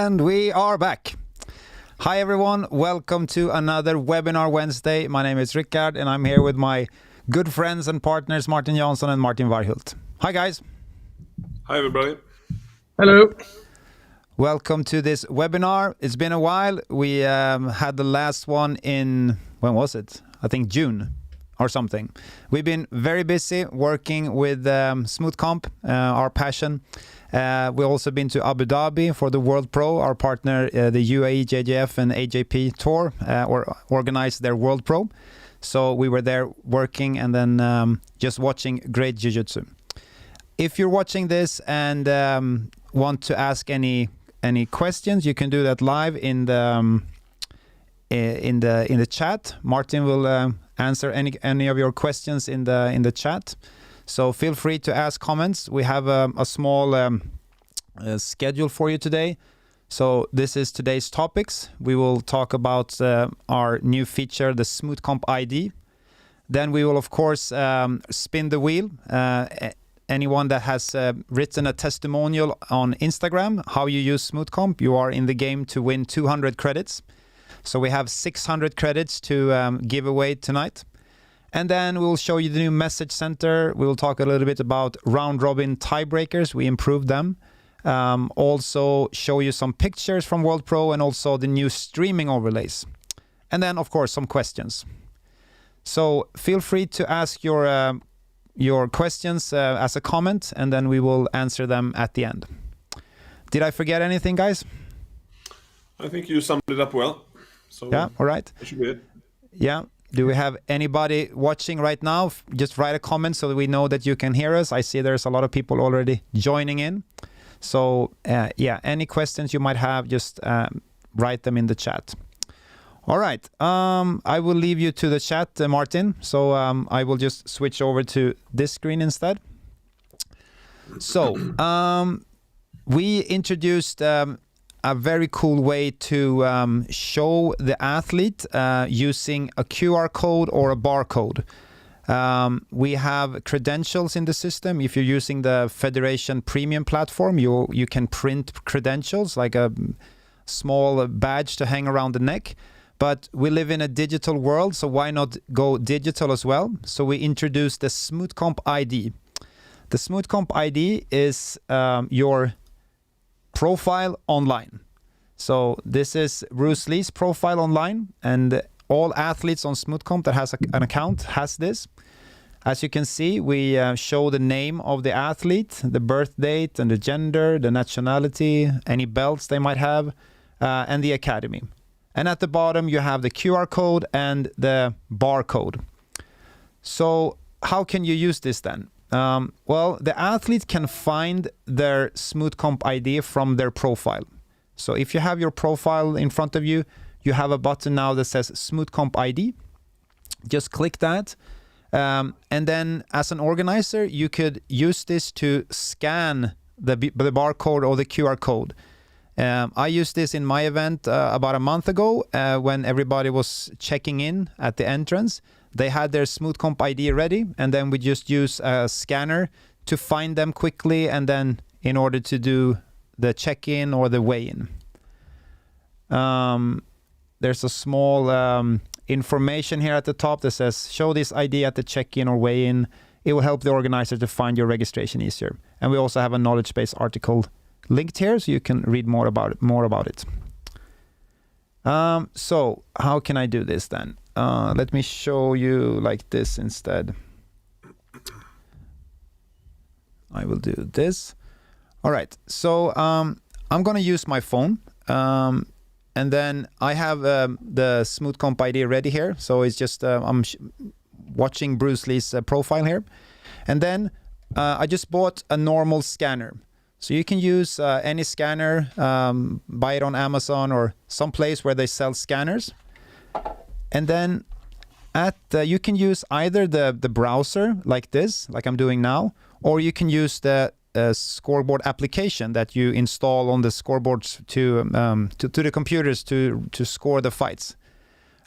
And we are back. Hi everyone, welcome to another Webinar Wednesday. My name is Rickard and I'm here with my good friends and partners Martin Jansson and Martin Warhult. Hi guys. Hi everybody. Hello. Welcome to this webinar. It's been a while. We had the last one in, when was it? I think June or something. We've been very busy working with Smoothcomp, our passion. We've also been to Abu Dhabi for the World Pro. Our partner, the UAE, JJF and AJP Tour, organized their World Pro. So we were there working and then just watching great jiu-jitsu. If you're watching this and want to ask any questions, you can do that live in the chat. Martin will answer any of your questions in the chat. So feel free to ask comments. We have a small schedule for you today. So this is today's topics. We will talk about our new feature, the Smoothcomp ID. Then we will of course spin the wheel. Anyone that has written a testimonial on Instagram, how you use Smoothcomp, you are in the game to win 200 credits. So we have 600 credits to give away tonight. And then we'll show you the new message center. We will talk a little bit about round robin tiebreakers. We improved them. Also show you some pictures from World Pro and also the new streaming overlays. And then of course some questions. So feel free to ask your questions as a comment, and then we will answer them at the end. Did I forget anything, guys? I think you summed it up well. So yeah, all right. That should be it. Yeah. Do we have anybody watching right now? Just write a comment so that we know that you can hear us. I see there's a lot of people already joining in. So yeah, any questions you might have, just write them in the chat. All right, I will leave you to the chat, Martin. So I will just switch over to this screen instead. So we introduced a very cool way to show the athlete using a QR code or a barcode. We have credentials in the system. If you're using the Federation Premium platform, you can print credentials like a small badge to hang around the neck. But we live in a digital world, so why not go digital as well? So we introduced the Smoothcomp ID. The Smoothcomp ID is your profile online. So this is Bruce Lee's profile online, and all athletes on Smoothcomp that has an account has this. As you can see, we show the name of the athlete, the birth date and the gender, the nationality, any belts they might have, and the academy. And at the bottom, you have the QR code and the barcode. So how can you use this then? Well, the athlete can find their Smoothcomp ID from their profile. So if you have your profile in front of you, you have a button now that says Smoothcomp ID. Just click that. And then as an organizer, you could use this to scan the barcode or the QR code. I used this in my event about a month ago when everybody was checking in at the entrance. They had their Smoothcomp ID ready, and then we just use a scanner to find them quickly, and then in order to do the check-in or the weigh-in. There's a small information here at the top that says, show this ID at the check-in or weigh-in. It will help the organizer to find your registration easier. And we also have a knowledge base article linked here, so you can read more about it. So how can I do this then? Let me show you like this instead. I will do this. All right, so I'm gonna use my phone, and then I have the Smoothcomp ID ready here. So it's just I'm watching Bruce Lee's profile here, and then I just bought a normal scanner. So you can use any scanner, buy it on Amazon or some place where they sell scanners. And then you can use either the browser like this, like I'm doing now, or you can use the scoreboard application that you install on the scoreboards to the computers to score the fights.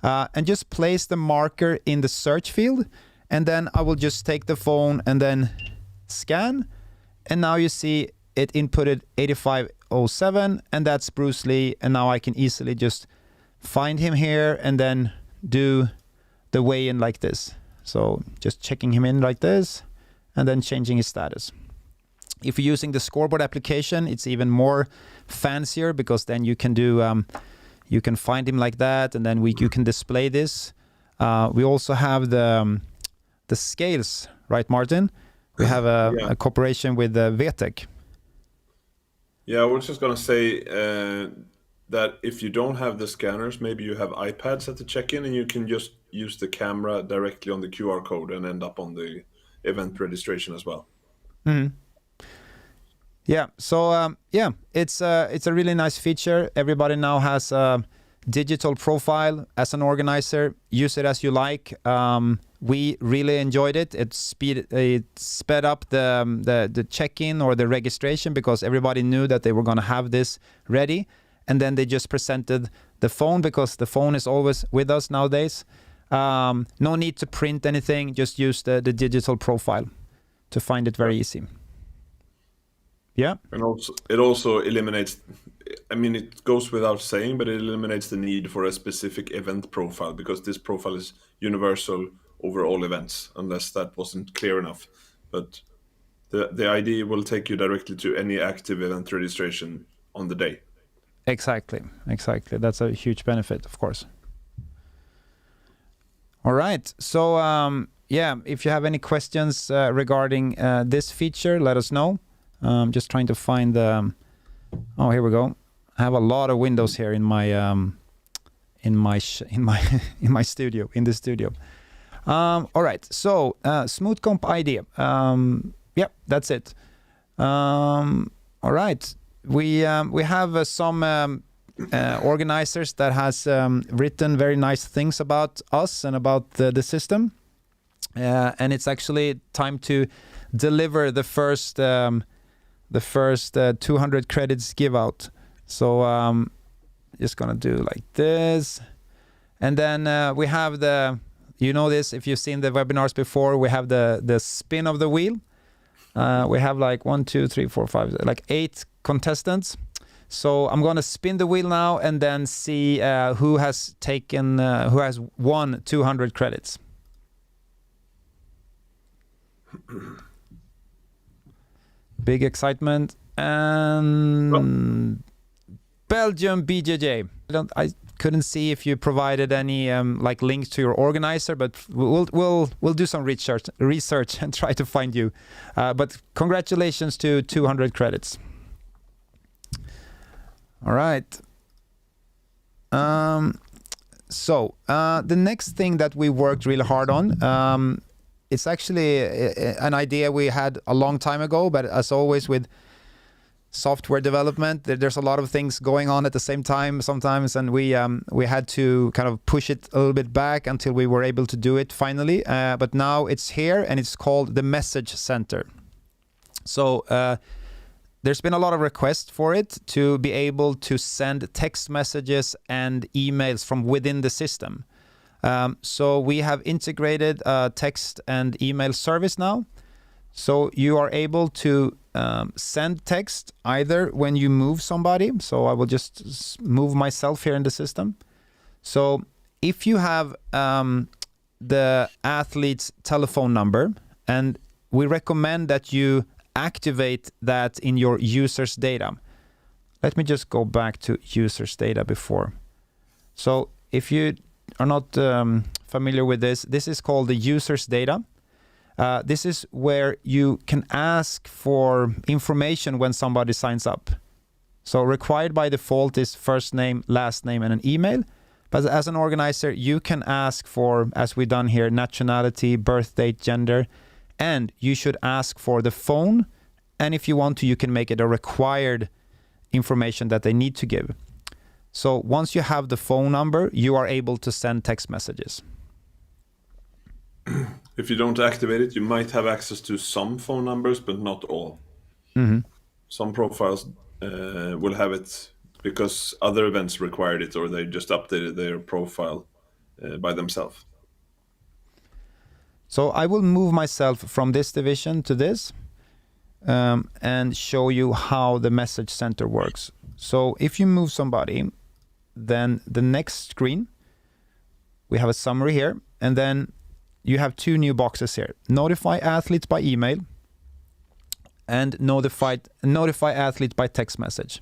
And just place the marker in the search field, and then I will just take the phone and then scan. And now you see it inputted 85 07, and that's Bruce Lee. And now I can easily just find him here and then do the weigh-in like this. So just checking him in like this and then changing his status. If you're using the scoreboard application, it's even more fancier, because then you can do you can find him like that, and then you can display this. We also have the scales, right, Martin? We have a cooperation with VTech. Yeah, I was just gonna say that if you don't have the scanners, maybe you have iPads at the check-in, and you can just use the camera directly on the QR code and end up on the event registration as well. Mm-hmm. Yeah, so it's a really nice feature. Everybody now has a digital profile as an organizer. Use it as you like. We really enjoyed it. It sped up the check-in or the registration, because everybody knew that they were going to have this ready, and then they just presented the phone, because the phone is always with us nowadays. No need to print anything. Just use the digital profile to find it very easy. Yeah. And it also eliminates, I mean, it goes without saying, but it eliminates the need for a specific event profile, because this profile is universal over all events, unless that wasn't clear enough. But the ID will take you directly to any active event registration on the day. Exactly. That's a huge benefit, of course. All right. So, if you have any questions regarding this feature, let us know. Just trying to find the. Oh, here we go. I have a lot of windows here in my studio. In the studio. All right. So Smoothcomp ID. That's it. All right. We have some organizers that has written very nice things about us and about the system, and it's actually time to deliver the first 200 credits give out. So just gonna do like this, and then we have this, if you've seen the webinars before, we have the spin of the wheel. We have like 1, 2, 3, 4, 5, like 8 contestants. So I'm gonna spin the wheel now and then see who has won 200 credits. Big excitement, and Belgium BJJ. I couldn't see if you provided any links to your organizer, but we'll do some research and try to find you. But congratulations to 200 credits. All right. So the next thing that we worked really hard on, it's actually an idea we had a long time ago, but as always with software development, there's a lot of things going on at the same time sometimes, and we had to kind of push it a little bit back until we were able to do it finally. But now it's here, and it's called the Message Center. So there's been a lot of requests for it to be able to send text messages and emails from within the system. So we have integrated a text and email service now. So you are able to send text either when you move somebody. So I will just move myself here in the system. So if you have the athlete's telephone number, and we recommend that you activate that in your user's data. Let me just go back to user's data before. So if you are not familiar with this is called the user's data. This is where you can ask for information when somebody signs up. So required by default is first name, last name, and an email. But as an organizer, you can ask for, as we've done here, nationality, birth date, gender, and you should ask for the phone. And if you want to, you can make it a required information that they need to give. So once you have the phone number, you are able to send text messages. If you don't activate it, you might have access to some phone numbers, but not all. Mm-hmm. Some profiles will have it because other events required it, or they just updated their profile by themselves. So I will move myself from this division to this. and show you how the message center works. So if you move somebody, then the next screen, we have a summary here, and then you have two new boxes here. Notify athletes by email and notify athletes by text message.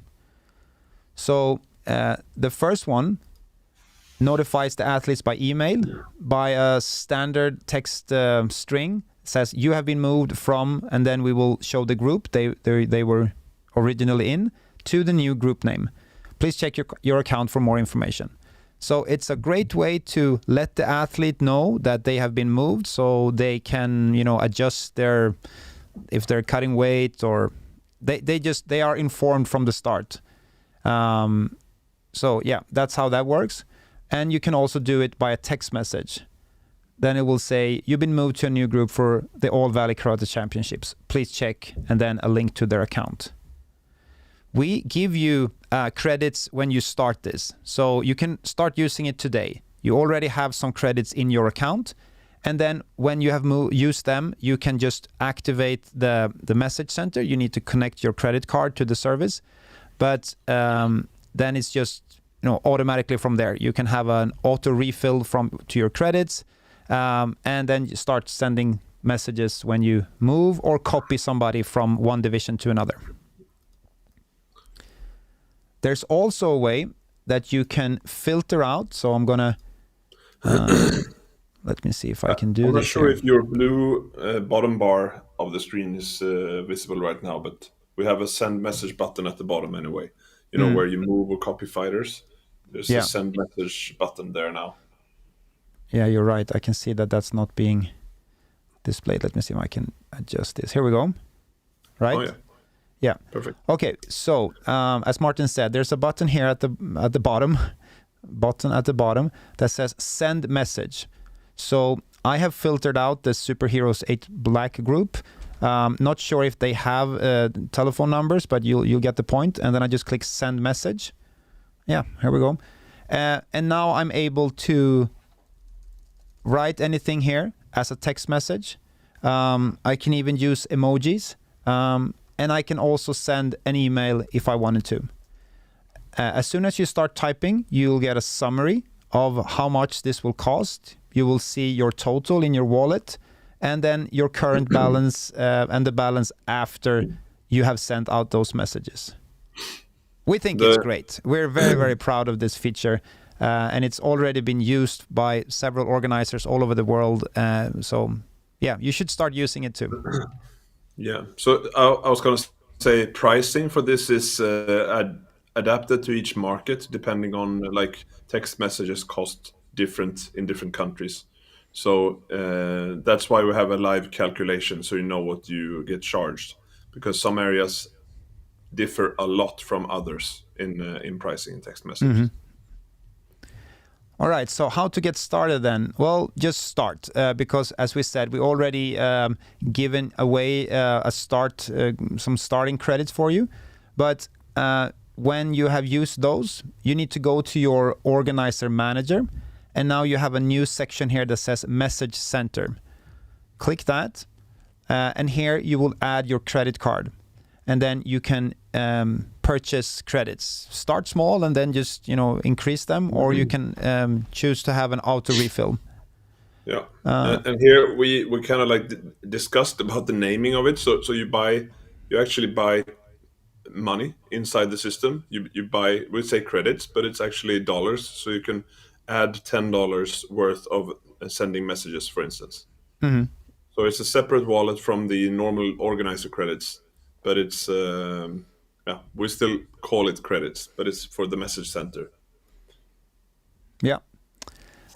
So the first one notifies the athletes by email by a standard text string. It says you have been moved from, and then we will show the group they were originally in, to the new group name. Please check your account for more information. So it's a great way to let the athlete know that they have been moved, so they can, adjust if they're cutting weight, or they are informed from the start. So yeah, that's how that works. And you can also do it by a text message. Then it will say, you've been moved to a new group for the All Valley Karate Championships. Please check, and then a link to their account. We give you credits when you start this. So you can start using it today. You already have some credits in your account. And then when you have used them, you can just activate the message center. You need to connect your credit card to the service. But then it's just automatically from there. You can have an auto refill to your credits, and then you start sending messages when you move or copy somebody from one division to another. There's also a way that you can filter out. So I'm gonna let me see if I can do this. I'm not sure if your blue bottom bar of the screen is visible right now, but we have a send message button at the bottom anyway. Where you move or copy fighters. There's a send message button there now. Yeah, you're right. I can see that that's not being displayed. Let me see if I can adjust this. Here we go. Right? Oh, yeah. Yeah. Perfect. Okay. So as Martin said, there's a button here at the bottom, that says send message. So I have filtered out the Superheroes 8 Black group. Not sure if they have telephone numbers, but you'll get the point. And then I just click send message. Yeah, here we go. And now I'm able to write anything here as a text message. I can even use emojis. And I can also send an email if I wanted to. As soon as you start typing, you'll get a summary of how much this will cost. You will see your total in your wallet, and then your current balance and the balance after you have sent out those messages. We think it's great. We're very, very proud of this feature, and it's already been used by several organizers all over the world. So yeah, you should start using it too. Yeah. So I was going to say pricing for this is adapted to each market, depending on text messages cost different in different countries. So that's why we have a live calculation, so you know what you get charged, because some areas differ a lot from others in pricing and text messages. Mm-hmm. All right, so how to get started then? Well, just start, because as we said, we already given away some starting credits for you. But when you have used those, you need to go to your organizer manager, and now you have a new section here that says Message Center. Click that, and here you will add your credit card, and then you can purchase credits. Start small and then just increase them, or you can choose to have an auto refill. Yeah, and here we kind of discussed about the naming of it. So you actually buy money inside the system. You buy, we say credits, but it's actually dollars. So you can add $10 worth of sending messages, for instance. Mm-hmm. So it's a separate wallet from the normal organizer credits, but it's we still call it credits, but it's for the message center. Yeah.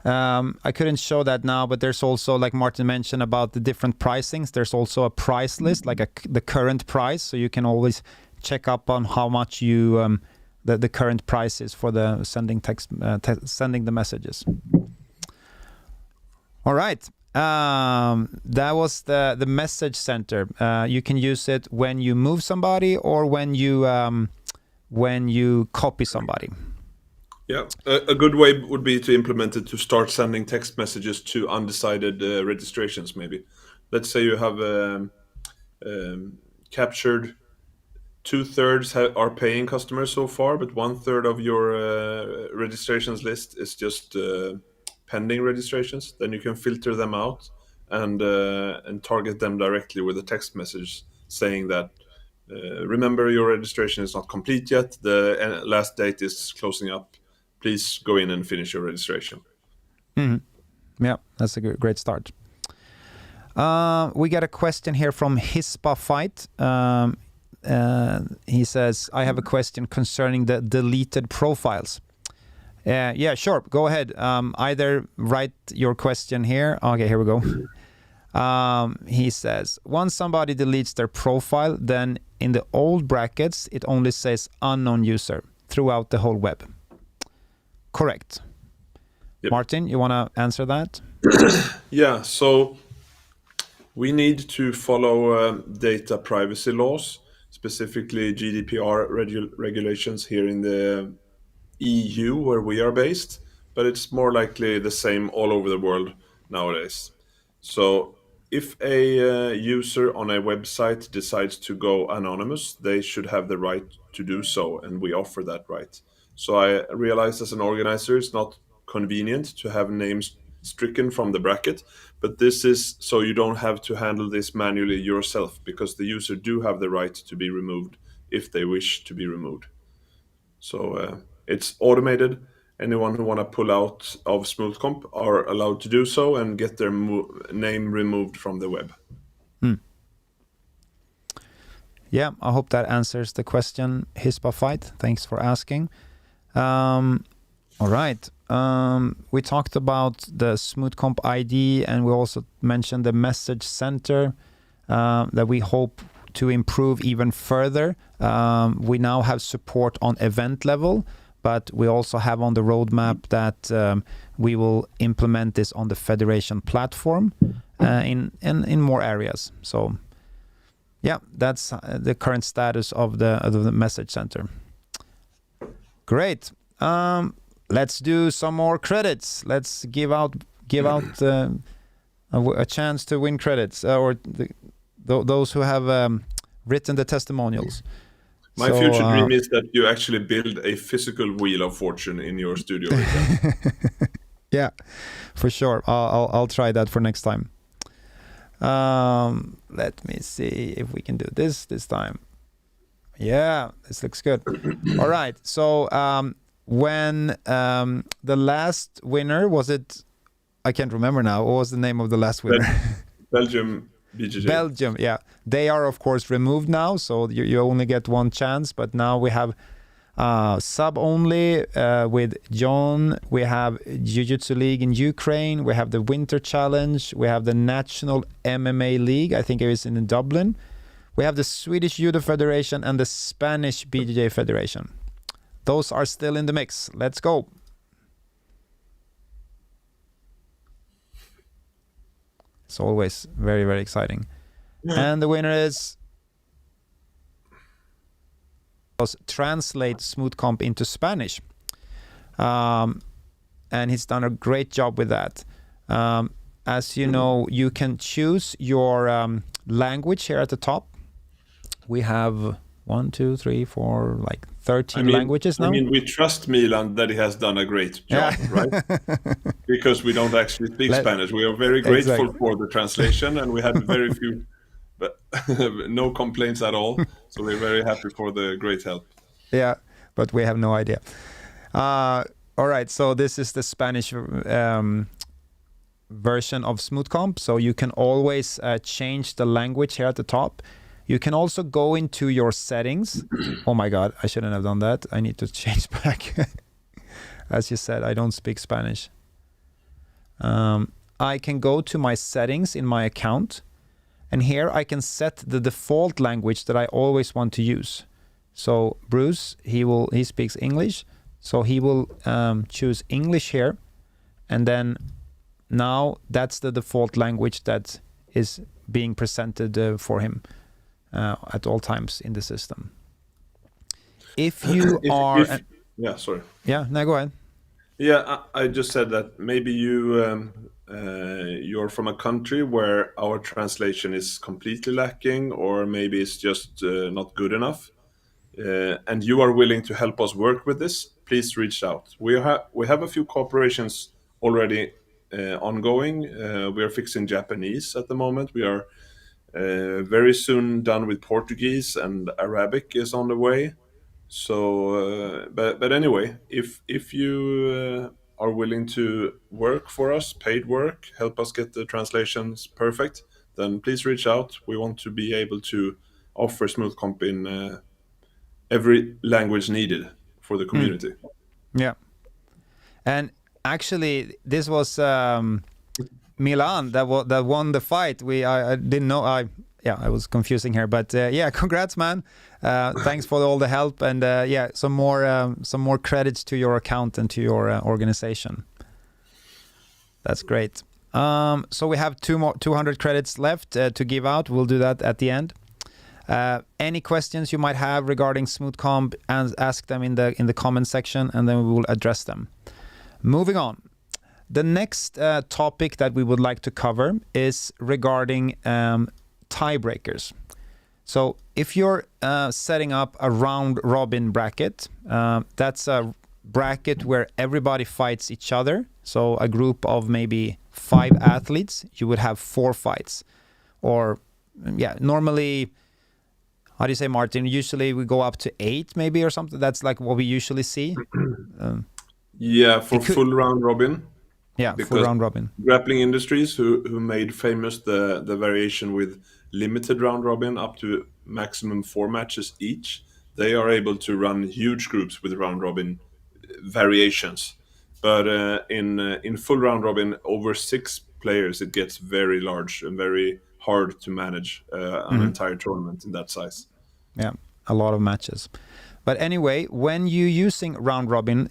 I couldn't show that now, but there's also, like Martin mentioned about the different pricings, there's also a price list, the current price, so you can always check up on how much you the current price is for the sending sending the messages. All right. That was the message center. You can use it when you move somebody or when you copy somebody. Yeah, a good way would be to implement it to start sending text messages to undecided registrations. Maybe, let's say you have captured 2/3 are paying customers so far, but 1/3 of your registrations list is just pending registrations. Then you can filter them out and target them directly with a text message saying that remember, your registration is not complete yet. The last date is closing up. Please go in and finish your registration. Yeah, that's a great start. We got a question here from Hispa Fight. He says, I have a question concerning the deleted profiles. Yeah, sure. Go ahead. Either write your question here. Okay, here we go. He says, once somebody deletes their profile, then in the old brackets, it only says unknown user throughout the whole web. Correct. Yep. Martin, you want to answer that? Yeah, so we need to follow data privacy laws, specifically GDPR regulations here in the EU where we are based, but it's more likely the same all over the world nowadays. So if a user on a website decides to go anonymous, they should have the right to do so, and we offer that right. So I realize as an organizer it's not convenient to have names stricken from the bracket, but this is so you don't have to handle this manually yourself, because the user do have the right to be removed if they wish to be removed. So it's automated. Anyone who want to pull out of Smoothcomp are allowed to do so and get their name removed from the web. Yeah, I hope that answers the question, Hispa Fight. Thanks for asking. All right. We talked about the Smoothcomp ID, and we also mentioned the message center that we hope to improve even further. We now have support on event level, but we also have on the roadmap that we will implement this on the federation platform in more areas. So yeah, that's the current status of the message center. Great. Let's do some more credits. Let's give out a chance to win credits or those who have written the testimonials. My future dream is that you actually build a physical Wheel of Fortune in your studio. Yeah, for sure. I'll try that for next time. Let me see if we can do this time. Yeah, this looks good. All right. So when the last winner, was it? I can't remember now. What was the name of the last winner? Belgium. BJJ. Belgium, yeah. They are, of course, removed now, so you only get one chance. But now we have sub only with John. We have Jiu-Jitsu League in Ukraine. We have the Winter Challenge. We have the National MMA League. I think it is in Dublin. We have the Swedish Judo Federation and the Spanish BJJ Federation. Those are still in the mix. Let's go. It's always very, very exciting. Yeah. And the winner is translate Smoothcomp into Spanish. And he's done a great job with that. As you know, you can choose your language here at the top. We have 1, 2, 3, 4, like 13 languages now. I mean, we trust Milan that he has done a great job, right? Because we don't actually speak Spanish. We are very grateful for the translation, and we had very few, but no complaints at all. So we're very happy for the great help. Yeah, but we have no idea. All right, so this is the Spanish version of Smoothcomp. So you can always change the language here at the top. You can also go into your settings. Oh my God, I shouldn't have done that. I need to change back. As you said, I don't speak Spanish. I can go to my settings in my account, and here I can set the default language that I always want to use. So Bruce, he speaks English, so he will choose English here, and then now that's the default language that is being presented for him. At all times in the system. If you yeah, sorry. Yeah, no, go ahead. Yeah, I just said that maybe you you're from a country where our translation is completely lacking, or maybe it's just not good enough, and you are willing to help us work with this, please reach out. We have a few cooperations already ongoing. We are fixing Japanese at the moment. We are very soon done with Portuguese, and Arabic is on the way. So, but anyway, if you are willing to work for us, paid work, help us get the translations perfect, then please reach out. We want to be able to offer Smoothcomp in every language needed for the community. Yeah. And actually, this was Milan that won the fight. I didn't know. I was confusing here, but yeah, congrats, man. Thanks for all the help, and yeah, some more credits to your account and to your organization. That's great. So we have 200 credits left to give out. We'll do that at the end. Any questions you might have regarding Smoothcomp, and ask them in the comment section, and then we will address them. Moving on. The next topic that we would like to cover is regarding tiebreakers. So if you're setting up a round robin bracket, that's a bracket where everybody fights each other. So a group of maybe 5 athletes, you would have 4 fights. Or yeah, normally, how do you say, Martin? Usually we go up to 8 maybe or something. That's like what we usually see. Yeah, for full round robin. Yeah, full round robin. Grappling Industries, who made famous the variation with limited round robin up to maximum 4 matches each, they are able to run huge groups with round robin variations. But in full round robin, over 6 players, it gets very large and very hard to manage an entire tournament in that size. Yeah, a lot of matches. But anyway, when you're using round robin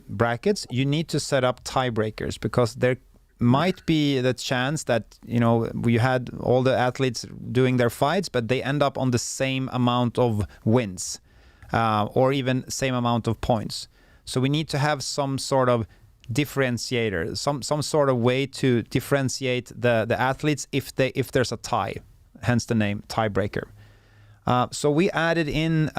brackets, you need to set up tiebreakers, because there might be the chance that, you know, we had all the athletes doing their fights, but they end up on the same amount of wins or even same amount of points. So we need to have some sort of differentiator, some sort of way to differentiate the athletes if there's a tie, hence the name tiebreaker. So we added in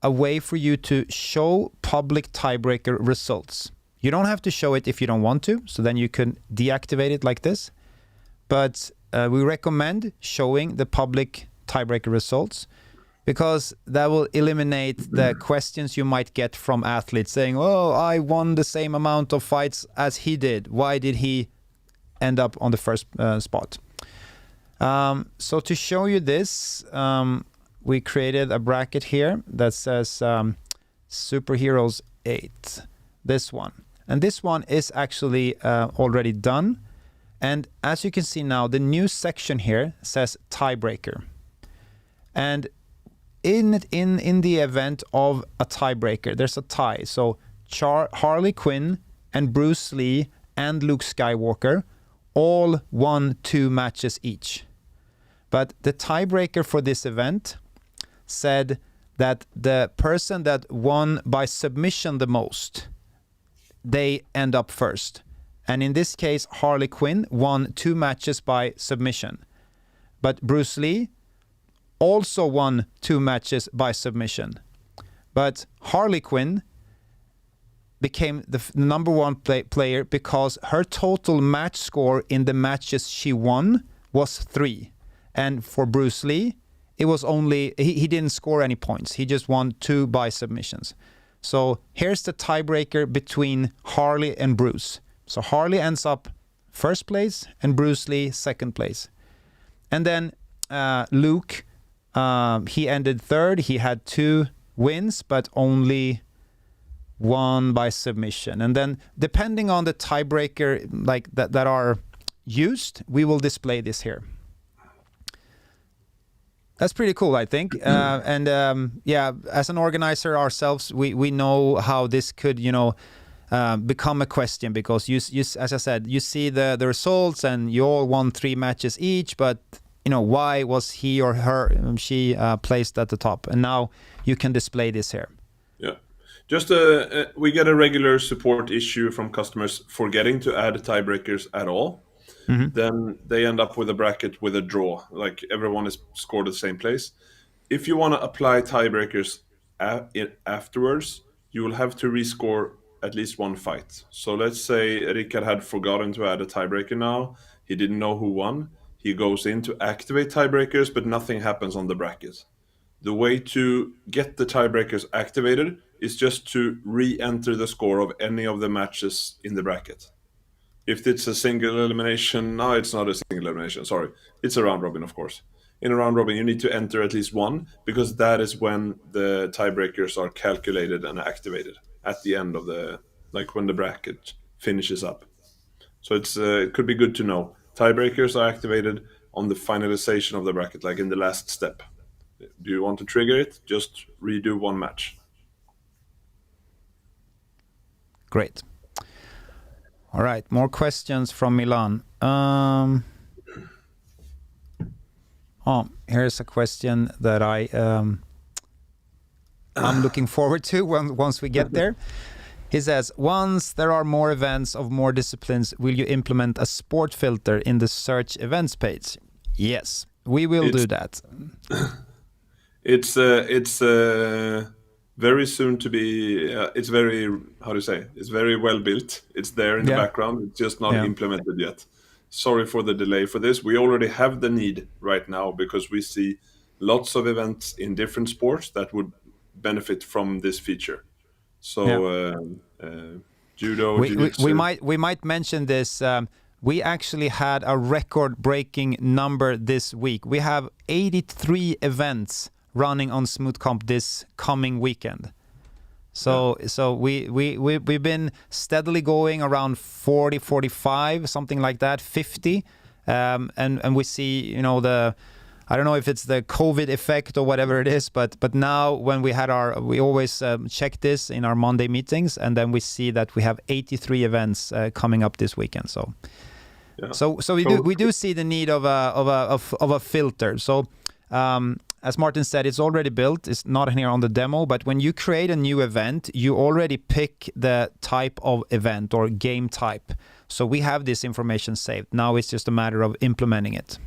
a way for you to show public tiebreaker results. You don't have to show it if you don't want to, so then you can deactivate it like this. But we recommend showing the public tiebreaker results, because that will eliminate the questions you might get from athletes saying, oh, I won the same amount of fights as he did. Why did he end up on the first spot? So to show you this, we created a bracket here that says Superheroes 8, this one. And this one is actually already done. And as you can see now, the new section here says tiebreaker. And in the event of a tiebreaker, there's a tie. So Harley Quinn and Bruce Lee and Luke Skywalker all won 2 matches each. But the tiebreaker for this event said that the person that won by submission the most, they end up first. And in this case, Harley Quinn won 2 matches by submission. But Bruce Lee also won 2 matches by submission. But Harley Quinn became the number 1 player because her total match score in the matches she won was 3. And for Bruce Lee, it was only, he didn't score any points. He just won 2 by submissions. So here's the tiebreaker between Harley and Bruce. So Harley ends up first place and Bruce Lee second place. And then Luke, he ended third. He had 2 wins, but only 1 by submission. And then depending on the tiebreaker like that are used, we will display this here. That's pretty cool, I think. And yeah, as an organizer ourselves, we know how this could, you know, become a question, because you, as I said, you see the results and you all won 3 matches each, but you know, why was he or she placed at the top? And now you can display this here. Yeah. Just we get a regular support issue from customers forgetting to add tiebreakers at all. Then they end up with a bracket with a draw, like everyone is scored at the same place. If you want to apply tiebreakers afterwards, you will have to rescore at least one fight. So let's say Rickard had forgotten to add a tiebreaker now. He didn't know who won. He goes in to activate tiebreakers, but nothing happens on the bracket. The way to get the tiebreakers activated is just to re-enter the score of any of the matches in the bracket. If it's a single elimination, no, it's not a single elimination, sorry. It's a round robin, of course. In a round robin, you need to enter at least one, because that is when the tiebreakers are calculated and activated at the end of like when the bracket finishes up. So it could be good to know. Tiebreakers are activated on the finalization of the bracket, like in the last step. Do you want to trigger it? Just redo one match. Great. All right, more questions from Milan. Here's a question that I'm looking forward to once we get there. He says, once there are more events of more disciplines, will you implement a sport filter in the search events page? Yes, we will do that. It's very soon to be. It's very, how do you say? It's very well built. It's there in the background. It's just not implemented yet. Sorry for the delay for this. We already have the need right now because we see lots of events in different sports that would benefit from this feature. So judo, we might mention this. We actually had a record-breaking number this week. We have 83 events running on Smoothcomp this coming weekend. So we've been steadily going around 40, 45, something like that, 50, and we see, you know, I don't know if it's the COVID effect or whatever it is, but now when we always check this in our Monday meetings, and then we see that we have 83 events coming up this weekend. So we do see the need of a filter. So as Martin said, it's already built. It's not here on the demo, but when you create a new event, you already pick the type of event or game type. So we have this information saved. Now it's just a matter of implementing it.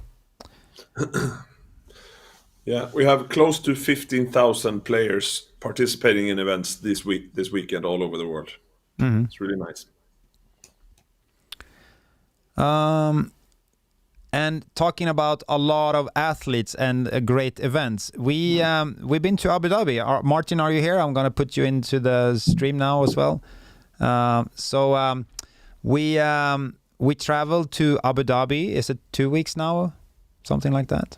Yeah, we have close to 15,000 players participating in events this weekend all over the world. Mm-hmm. It's really nice. And talking about a lot of athletes and great events, we've been to Abu Dhabi. Martin, are you here? I'm going to put you into the stream now as well. We traveled to Abu Dhabi. Is it 2 weeks now? Something like that.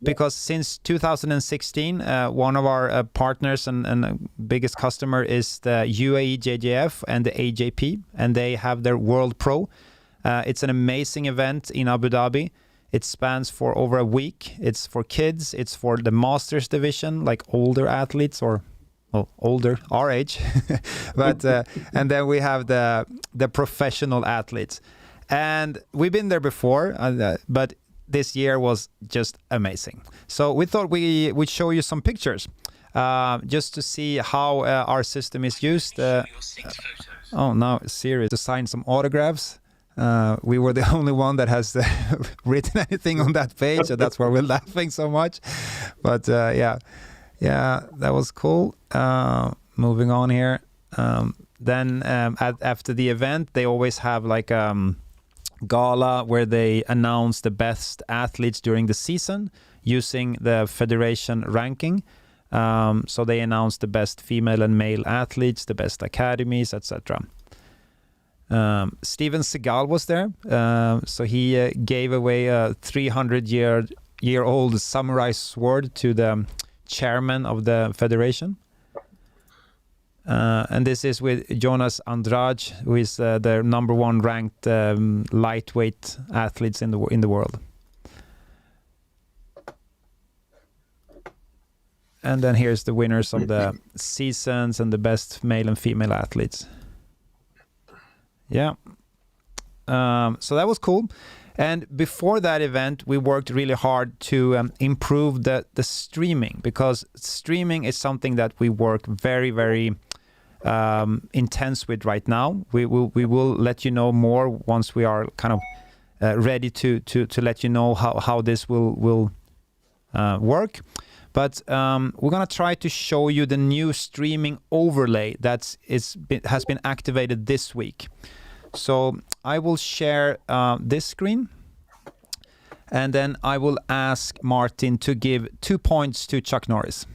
Because since 2016, one of our partners and biggest customer is the UAE JJF and the AJP, and they have their World Pro. It's an amazing event in Abu Dhabi. It spans for over a week. It's for kids. It's for the Masters division, like older athletes or older, our age. But and then we have the professional athletes. And we've been there before, but this year was just amazing. So we thought we'd show you some pictures just to see how our system is used. Now Siri to sign some autographs. We were the only one that has written anything on that page, so that's why we're laughing so much. But yeah, that was cool. Moving on here. Then after the event, they always have like gala where they announce the best athletes during the season using the federation ranking. So they announce the best female and male athletes, the best academies, etc. Steven Seagal was there, so he gave away a 300-year-old samurai sword to the chairman of the federation. And this is with Jonas Andrade, who is the number one ranked lightweight athletes in the world. And then here's the winners of the seasons and the best male and female athletes. Yeah. So that was cool. And before that event, we worked really hard to improve the streaming, because streaming is something that we work very, very intense with right now. We will let you know more once we are kind of ready to let you know how this will work. But we're gonna try to show you the new streaming overlay has been activated this week. So I will share this screen, and then I will ask Martin to give 2 points to Chuck Norris.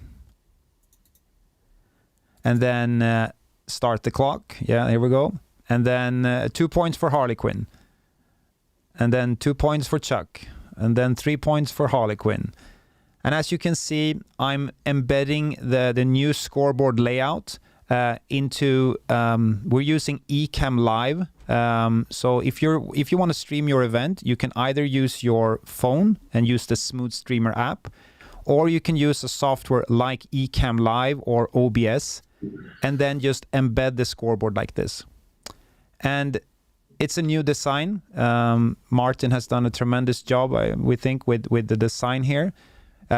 And then start the clock. Yeah, here we go. And then 2 points for Harley Quinn. And then 2 points for Chuck. And then 3 points for Harley Quinn. And as you can see, I'm embedding the new scoreboard layout into, we're using Ecamm Live. So if you want to stream your event, you can either use your phone and use the Smooth Streamer app, or you can use a software like Ecamm Live or OBS, and then just embed the scoreboard like this. And it's a new design. Martin has done a tremendous job, we think, with the design here.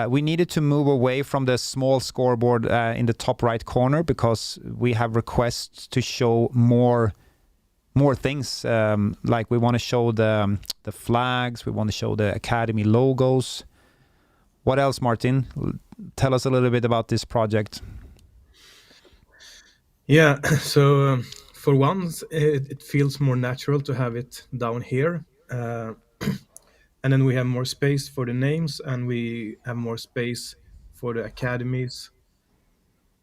We needed to move away from the small scoreboard in the top right corner because we have requests to show more things. Like we want to show the flags, we want to show the Academy logos. What else, Martin? Tell us a little bit about this project. Yeah, so for once, it feels more natural to have it down here. And then we have more space for the names, and we have more space for the academies.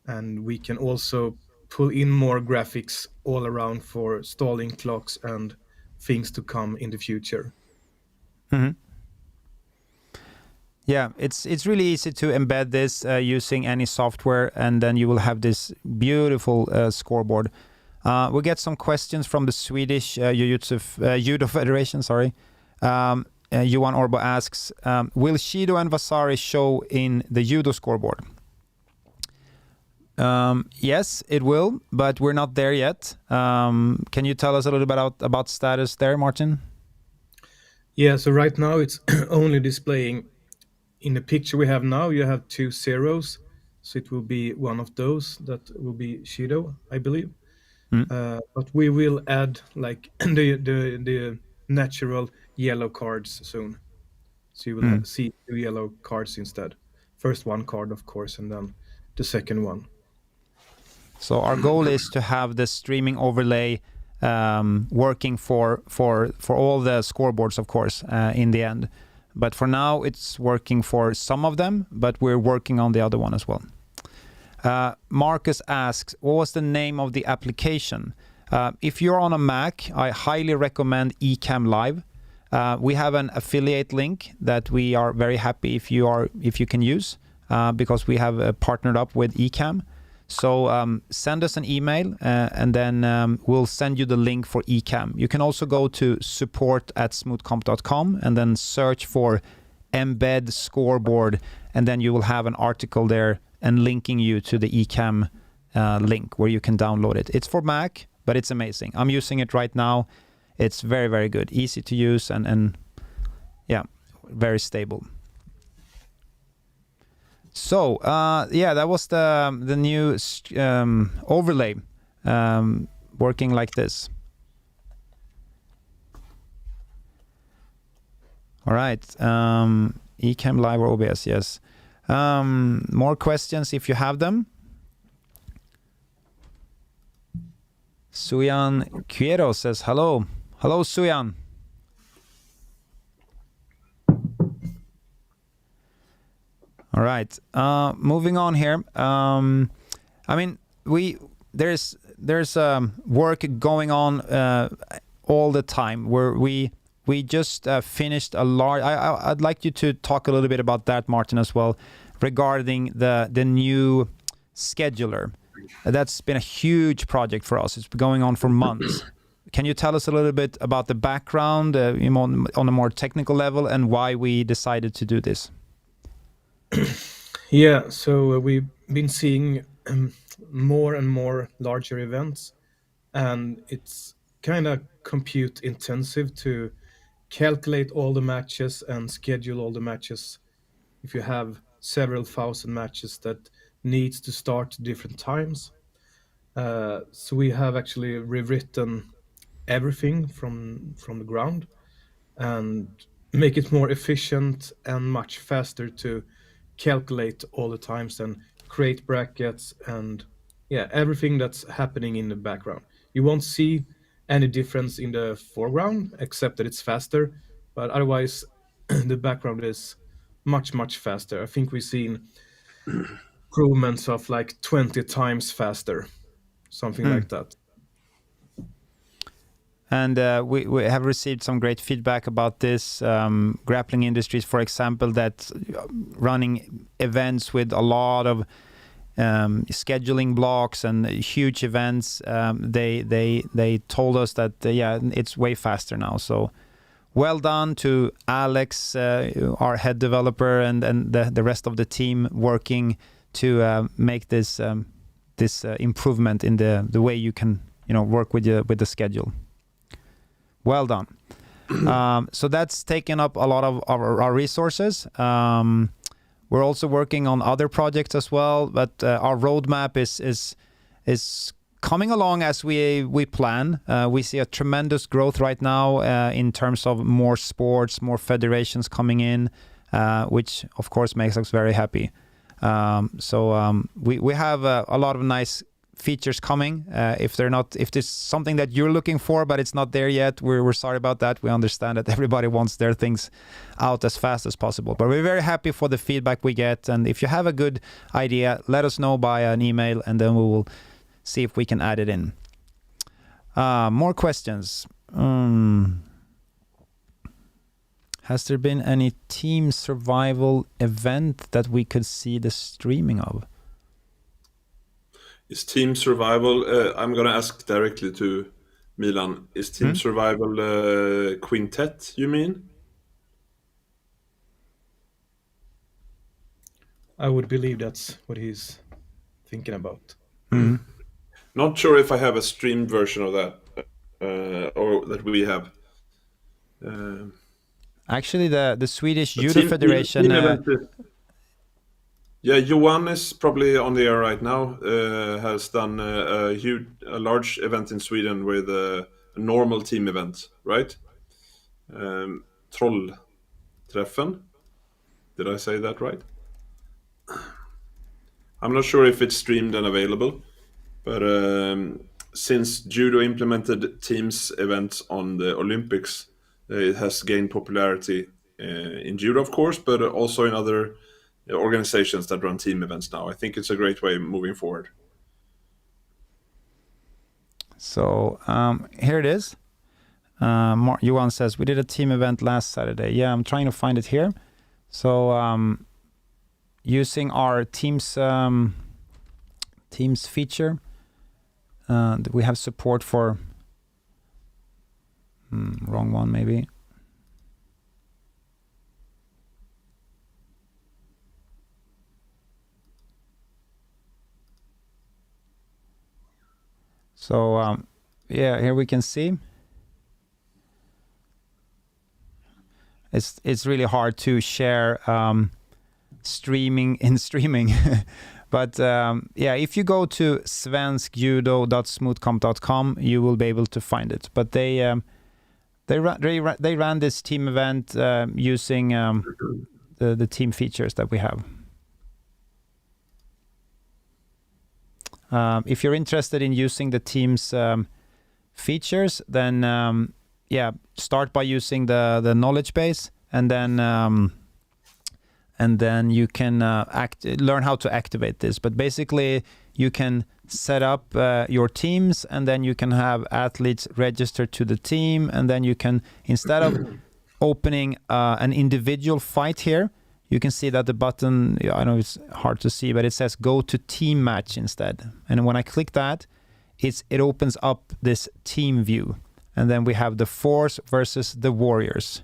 And we can also pull in more graphics all around for stalling clocks and things to come in the future. Mm-hmm. Yeah, it's really easy to embed this using any software, and then you will have this beautiful scoreboard. We get some questions from the Swedish Judo Federation. Sorry. Johan Orbo asks, will Shido and Vasari show in the judo scoreboard? Yes, it will, but we're not there yet. Can you tell us a little bit about status there, Martin? Yeah, so right now it's only displaying. In the picture we have now, you have 2 zeros, so it will be one of those that will be Shido, I believe. But we will add like the natural yellow cards soon. So you will see 2 yellow cards instead. First one card, of course, and then the second one. So our goal is to have the streaming overlay working for all the scoreboards, of course, in the end. But for now, it's working for some of them, but we're working on the other one as well. Marcus asks, what was the name of the application? If you're on a Mac, I highly recommend Ecamm Live. We have an affiliate link that we are very happy if you can use because we have partnered up with Ecamm. So send us an email and then we'll send you the link for Ecamm. You can also go to support@smoothcomp.com and then search for embed scoreboard, and then you will have an article there and linking you to the Ecamm link where you can download it. It's for Mac, but it's amazing. I'm using it right now. It's very, very good. Easy to use and yeah, very stable. So, yeah, that was the new overlay working like this. All right. Ecamm Live or OBS, yes. More questions if you have them. Suyan Quiero says hello. Hello, Suyan. All right. Moving on here. I mean, there's work going on all the time. Where we just finished a large. I'd like you to talk a little bit about that, Martin, as well, regarding the new scheduler. That's been a huge project for us. It's been going on for months. Can you tell us a little bit about the background on a more technical level and why we decided to do this? Yeah, so we've been seeing more and more larger events, and it's kind of compute intensive to calculate all the matches and schedule all the matches if you have several thousand matches that needs to start different times. So we have actually rewritten everything from the ground and make it more efficient and much faster to calculate all the times and create brackets and everything that's happening in the background. You won't see any difference in the foreground except that it's faster, but otherwise the background is much faster. I think we've seen improvements of like 20 times faster, something like that. And we have received some great feedback about this. Grappling Industries, for example, that running events with a lot of scheduling blocks and huge events, they told us that it's way faster now. So well done to Alex, our head developer, and the rest of the team working to make this improvement in the way you can work with the schedule. Well done. So that's taken up a lot of our resources. We're also working on other projects as well, but our roadmap is coming along as we plan. We see a tremendous growth right now in terms of more sports, more federations coming in, which of course makes us very happy. So we have a lot of nice features coming. If there's something that you're looking for but it's not there yet, we're sorry about that. We understand that everybody wants their things out as fast as possible, but we're very happy for the feedback we get. And if you have a good idea, let us know by an email, and then we will see if we can add it in. More questions. Has there been any team survival event that we could see the streaming of? Is team survival? I'm gonna ask directly to Milan. Is team survival quintet? You mean? I would believe that's what he's thinking about. Not sure if I have a streamed version of that, or that we have. Actually, the Swedish Judo Federation. Team event Johan is probably on the air right now. Has done a large event in Sweden with a normal team event, right? Trollträffen. Did I say that right? I'm not sure if it's streamed and available, but since judo implemented teams events on the Olympics, it has gained popularity in judo, of course, but also in other organizations that run team events now. I think it's a great way moving forward. So here it is. Johan says, we did a team event last Saturday. Yeah, I'm trying to find it here. So using our Teams feature, we have support for wrong one maybe. So here we can see it's really hard to share streaming, but if you go to svenskjudo.smoothcomp.com, you will be able to find it. But they ran this team event using the team features that we have. If you're interested in using the Teams features, then start by using the knowledge base, and then you can learn how to activate this. But basically, you can set up your teams, and then you can have athletes register to the team, and then you can, instead of opening an individual fight here, you can see that the button, I know it's hard to see, but it says go to team match instead. And when I click that, it opens up this team view. And then we have the Force versus the Warriors.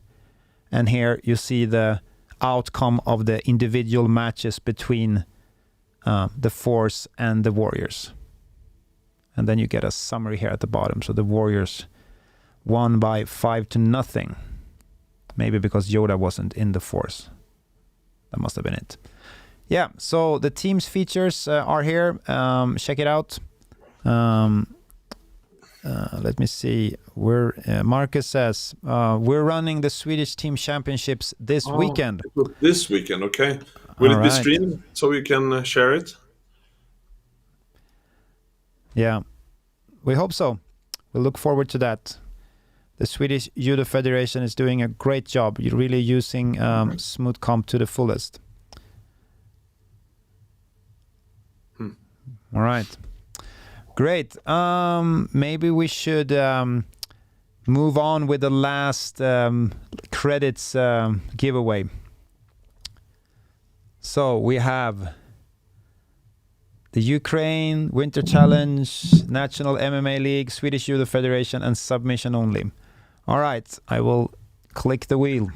And here you see the outcome of the individual matches between the Force and the Warriors. And then you get a summary here at the bottom. So the Warriors won by 5-0. Maybe because Yoda wasn't in the Force. That must have been it. Yeah, so the Teams features are here. Check it out. Let me see. Marcus says we're running the Swedish team championships this weekend. This weekend, okay. Will All it be right. streamed so we can share it? Yeah, we hope so. We look forward to that. The Swedish Judo Federation is doing a great job. You're really using Smoothcomp to the fullest. All right. Great. Maybe we should move on with the last credits giveaway. So we have the Ukraine Winter Challenge, National MMA League, Swedish Judo Federation, and Submission Only. All right, I will click the wheel.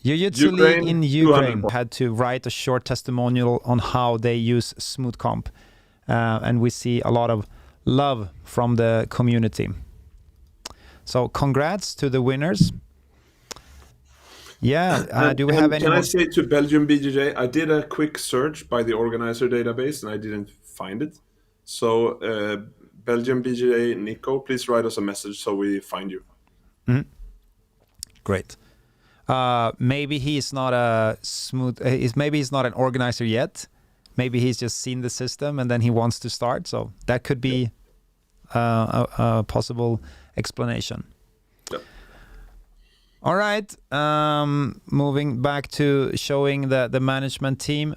Jiu-Jitsu League in Ukraine had to write a short testimonial on how they use Smoothcomp. And we see a lot of love from the community. So congrats to the winners. Yeah, do we have any Can more? I say to Belgium BJJ, I did a quick search by the organizer database and I didn't find it. So Belgium BJJ, Nico, please write us a message so we find you. Mm-hmm. Great. Maybe he's not maybe he's not an organizer yet. Maybe he's just seen the system and then he wants to start. So that could be a possible explanation. Yep. All right. Moving back to showing the management team.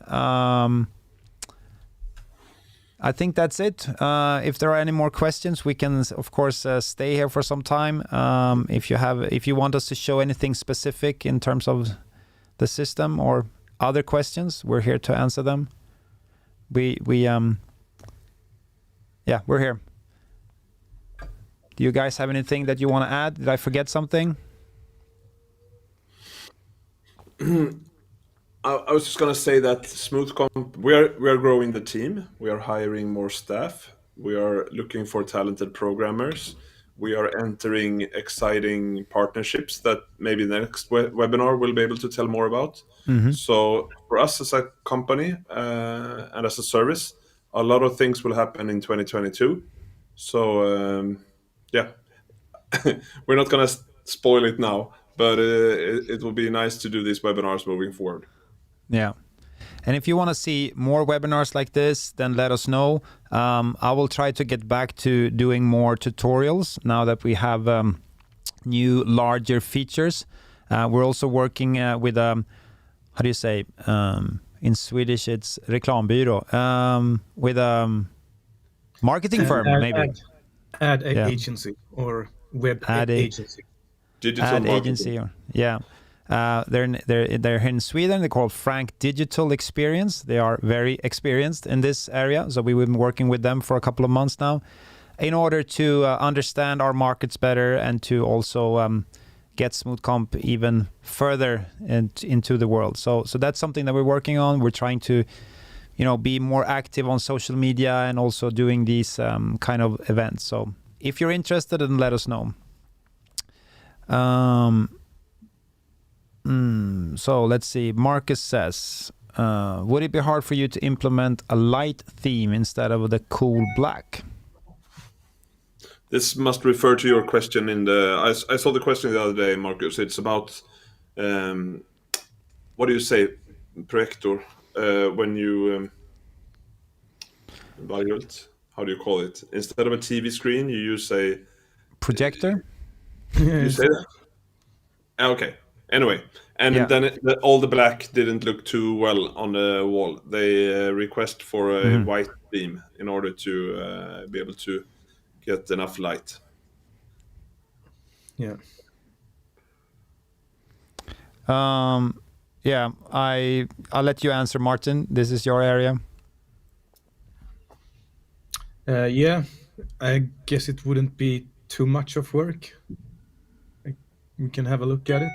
I think that's it. If there are any more questions, we can of course stay here for some time. If you want us to show anything specific in terms of the system or other questions, we're here to answer them. We're here. Do you guys have anything that you want to add? Did I forget something? I was just going to say that Smoothcomp, we are growing the team. We are hiring more staff. We are looking for talented programmers. We are entering exciting partnerships that maybe the next webinar we'll be able to tell more about. Mm-hmm. So for us as a company and as a service, a lot of things will happen in 2022. So we're not going to spoil it now, but it will be nice to do these webinars moving forward. Yeah. And if you want to see more webinars like this, then let us know. I will try to get back to doing more tutorials now that we have new, larger features. We're also working with, how do you say, in Swedish it's reklambyrå, with a marketing firm, maybe. Ad agency or web agency. Digital ad marketing. agency, yeah. They're in Sweden. They're called Frank Digital Experience. They are very experienced in this area. So we've been working with them for a couple of months now in order to understand our markets better and to also get Smoothcomp even further into the world. So that's something that we're working on. We're trying to, be more active on social media and also doing these kind of events. So if you're interested, then let us know. So let's see. Marcus says, would it be hard for you to implement a light theme instead of the cool black? This must refer to your question in the... I saw the question the other day, Marcus. It's about, what do you say, projektor? When you... how do you call it? Instead of a TV screen, you use a... Projector? You say that? Okay. Anyway, and then all the black didn't look too well on the wall. They request for a white beam in order to be able to get enough light. Yeah. I'll let you answer, Martin. This is your area. I guess it wouldn't be too much of work. We can have a look at it.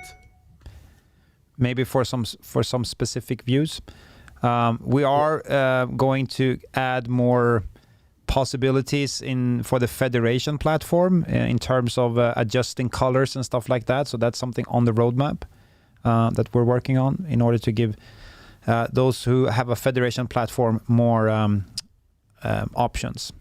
Maybe for some specific views. We are going to add more possibilities for the Federation platform in terms of adjusting colors and stuff like that. So that's something on the roadmap. that we're working on in order to give those who have a federation platform more options.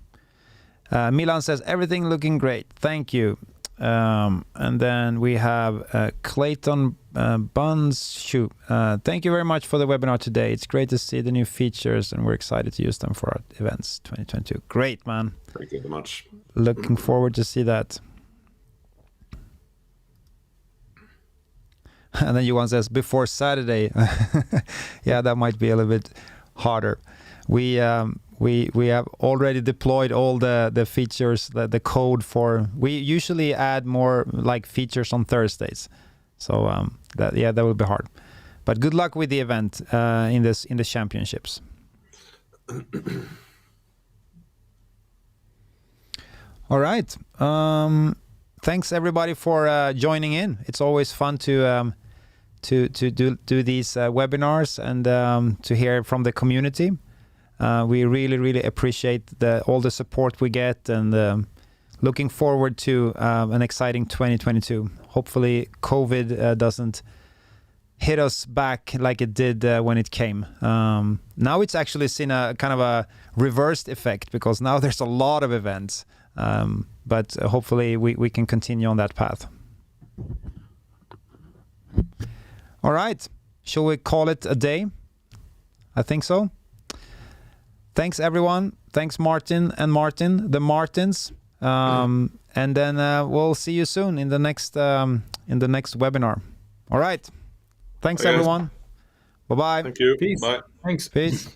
Milan says, everything looking great. Thank you. And then we have Clayton Buns. Thank you very much for the webinar today. It's great to see the new features and we're excited to use them for our events 2022. Great, man. Thank you very much. Looking forward to see that. And then Johan says, before Saturday. Yeah, that might be a little bit harder. We have already deployed all the features, the code for. We usually add more like features on Thursdays, so that will be hard. But good luck with the event in the championships. All right. Thanks everybody for joining in. It's always fun to do these webinars and to hear from the community. We really appreciate all the support we get, and looking forward to an exciting 2022. Hopefully COVID doesn't hit us back like it did when it came. Now it's actually seen a kind of a reversed effect because now there's a lot of events, but hopefully we can continue on that path. All right, shall we call it a day? I think so. Thanks everyone. Thanks Martin and Martin, the Martins. And then we'll see you soon in the next webinar. All right. Thanks everyone. Bye-bye. Thank you. Peace. Bye. Thanks. Peace.